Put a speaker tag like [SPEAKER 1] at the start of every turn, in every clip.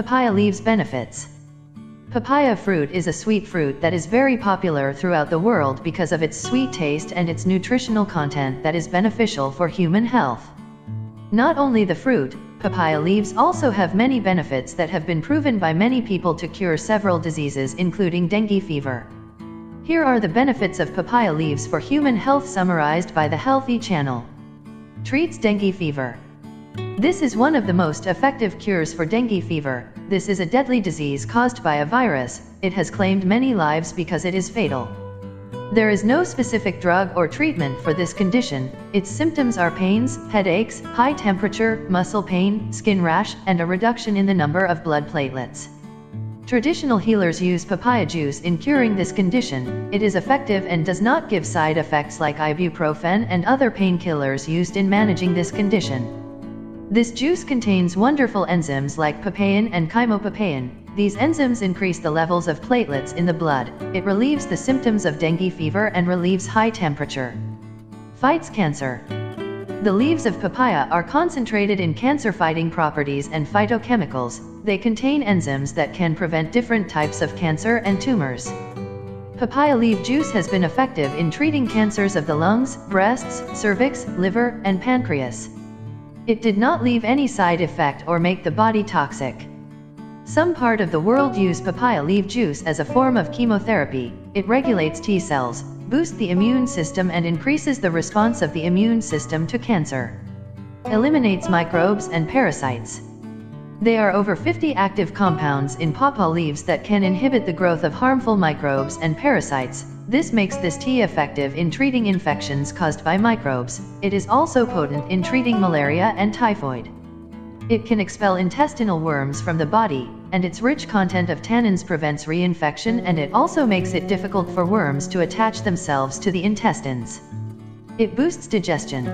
[SPEAKER 1] Papaya leaves benefits. Papaya fruit is a sweet fruit that is very popular throughout the world because of its sweet taste and its nutritional content that is beneficial for human health. Not only the fruit, papaya leaves also have many benefits that have been proven by many people to cure several diseases including dengue fever. Here are the benefits of papaya leaves for human health summarized by the Healthy Channel. Treats dengue fever. This is one of the most effective cures for dengue fever. This is a deadly disease caused by a virus. It has claimed many lives because it is fatal. There is no specific drug or treatment for this condition. Its symptoms are pains, headaches, high temperature, muscle pain, skin rash, and a reduction in the number of blood platelets. Traditional healers use papaya juice in curing this condition. It is effective and does not give side effects like ibuprofen and other painkillers used in managing this condition. This juice contains wonderful enzymes like papain and chymopapain. These enzymes increase the levels of platelets in the blood. It relieves the symptoms of dengue fever and relieves high temperature. Fights cancer. The leaves of papaya are concentrated in cancer-fighting properties and phytochemicals. They contain enzymes that can prevent different types of cancer and tumors. Papaya leaf juice has been effective in treating cancers of the lungs, breasts, cervix, liver, and pancreas. It did not leave any side effect or make the body toxic. Some part of the world use papaya leaf juice as a form of chemotherapy. It regulates T cells, boosts the immune system and increases the response of the immune system to cancer. Eliminates microbes and parasites. There are over 50 active compounds in papaya leaves that can inhibit the growth of harmful microbes and parasites. This makes this tea effective in treating infections caused by microbes. It is also potent in treating malaria and typhoid. It can expel intestinal worms from the body, and its rich content of tannins prevents reinfection, and it also makes it difficult for worms to attach themselves to the intestines. It boosts digestion.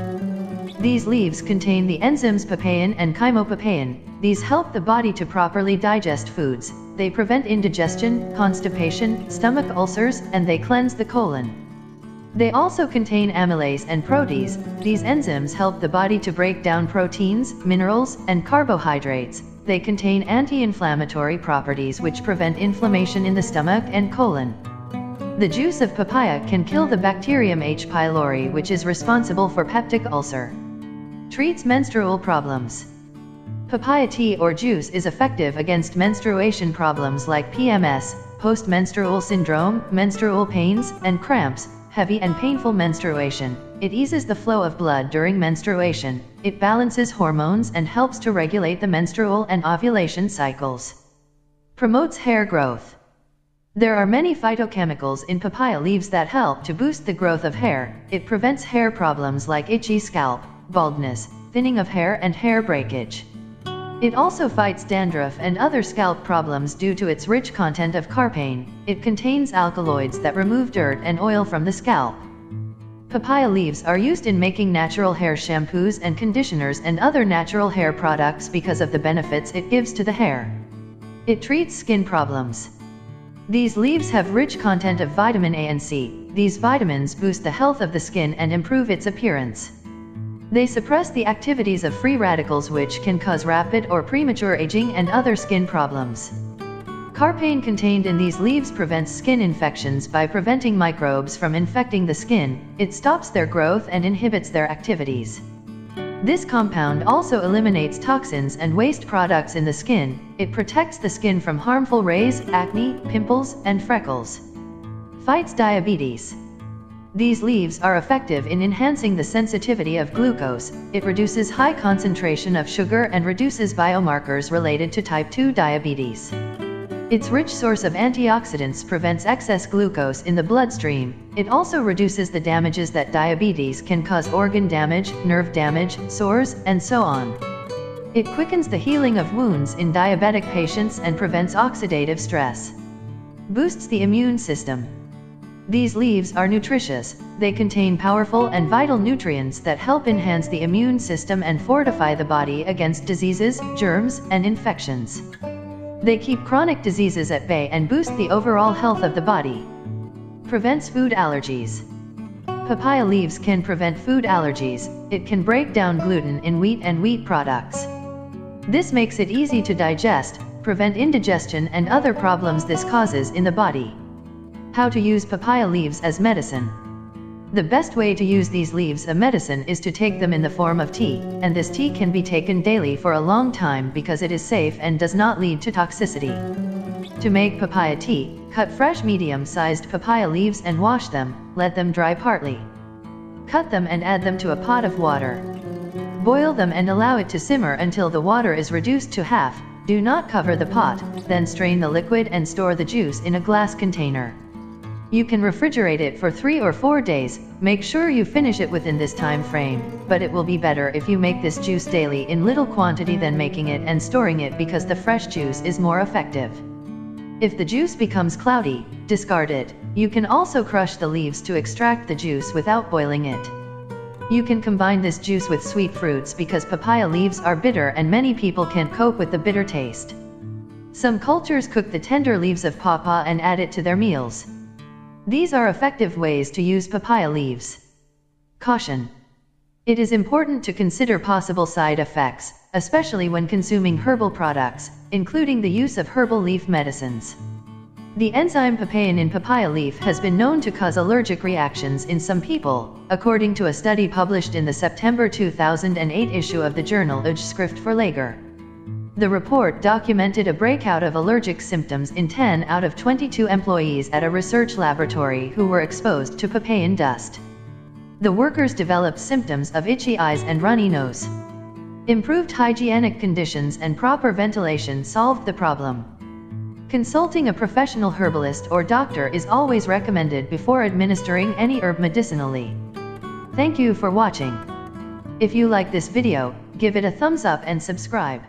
[SPEAKER 1] These leaves contain the enzymes papain and chymopapain. These help the body to properly digest foods. They prevent indigestion, constipation, stomach ulcers, and they cleanse the colon. They also contain amylase and protease. These enzymes help the body to break down proteins, minerals, and carbohydrates. They contain anti-inflammatory properties which prevent inflammation in the stomach and colon. The juice of papaya can kill the bacterium H. pylori, which is responsible for peptic ulcer. Treats menstrual problems. Papaya tea or juice is effective against menstruation problems like PMS, post-menstrual syndrome, menstrual pains, and cramps, heavy and painful menstruation. It eases the flow of blood during menstruation. It balances hormones and helps to regulate the menstrual and ovulation cycles. Promotes hair growth. There are many phytochemicals in papaya leaves that help to boost the growth of hair. It prevents hair problems like itchy scalp, baldness, thinning of hair, and hair breakage. It also fights dandruff and other scalp problems due to its rich content of carpane. It contains alkaloids that remove dirt and oil from the scalp. Papaya leaves are used in making natural hair shampoos and conditioners and other natural hair products because of the benefits it gives to the hair. It treats skin problems. These leaves have rich content of vitamin A and C. These vitamins boost the health of the skin and improve its appearance. They suppress the activities of free radicals which can cause rapid or premature aging and other skin problems. Carpane contained in these leaves prevents skin infections by preventing microbes from infecting the skin. It stops their growth and inhibits their activities. This compound also eliminates toxins and waste products in the skin. It protects the skin from harmful rays, acne, pimples, and freckles. Fights diabetes. These leaves are effective in enhancing the sensitivity of glucose. It reduces high concentration of sugar and reduces biomarkers related to type 2 diabetes. Its rich source of antioxidants prevents excess glucose in the bloodstream. It also reduces the damages that diabetes can cause: organ damage, nerve damage, sores, and so on. It quickens the healing of wounds in diabetic patients and prevents oxidative stress. Boosts the immune system. These leaves are nutritious. They contain powerful and vital nutrients that help enhance the immune system and fortify the body against diseases, germs, and infections. They keep chronic diseases at bay and boost the overall health of the body. Prevents food allergies. Papaya leaves can prevent food allergies. It can break down gluten in wheat and wheat products. This makes it easy to digest, prevent indigestion and other problems this causes in the body. How to use papaya leaves as medicine. The best way to use these leaves as medicine is to take them in the form of tea, and this tea can be taken daily for a long time because it is safe and does not lead to toxicity. To make papaya tea, cut fresh medium-sized papaya leaves and wash them, let them dry partly. Cut them and add them to a pot of water. Boil them and allow it to simmer until the water is reduced to half. Do not cover the pot, then strain the liquid and store the juice in a glass container. You can refrigerate it for 3 or 4 days, make sure you finish it within this time frame, but it will be better if you make this juice daily in little quantity than making it and storing it because the fresh juice is more effective. If the juice becomes cloudy, discard it. You can also crush the leaves to extract the juice without boiling it. You can combine this juice with sweet fruits because papaya leaves are bitter and many people can't cope with the bitter taste. Some cultures cook the tender leaves of papaya and add it to their meals. These are effective ways to use papaya leaves. Caution. It is important to consider possible side effects, especially when consuming herbal products, including the use of herbal leaf medicines. The enzyme papain in papaya leaf has been known to cause allergic reactions in some people, according to a study published in the September 2008 issue of the journal Schrift for Lager. The report documented a breakout of allergic symptoms in 10 out of 22 employees at a research laboratory who were exposed to papain dust. The workers developed symptoms of itchy eyes and runny nose. Improved hygienic conditions and proper ventilation solved the problem. Consulting a professional herbalist or doctor is always recommended before administering any herb medicinally. Thank you for watching. If you like this video, give it a thumbs up and subscribe.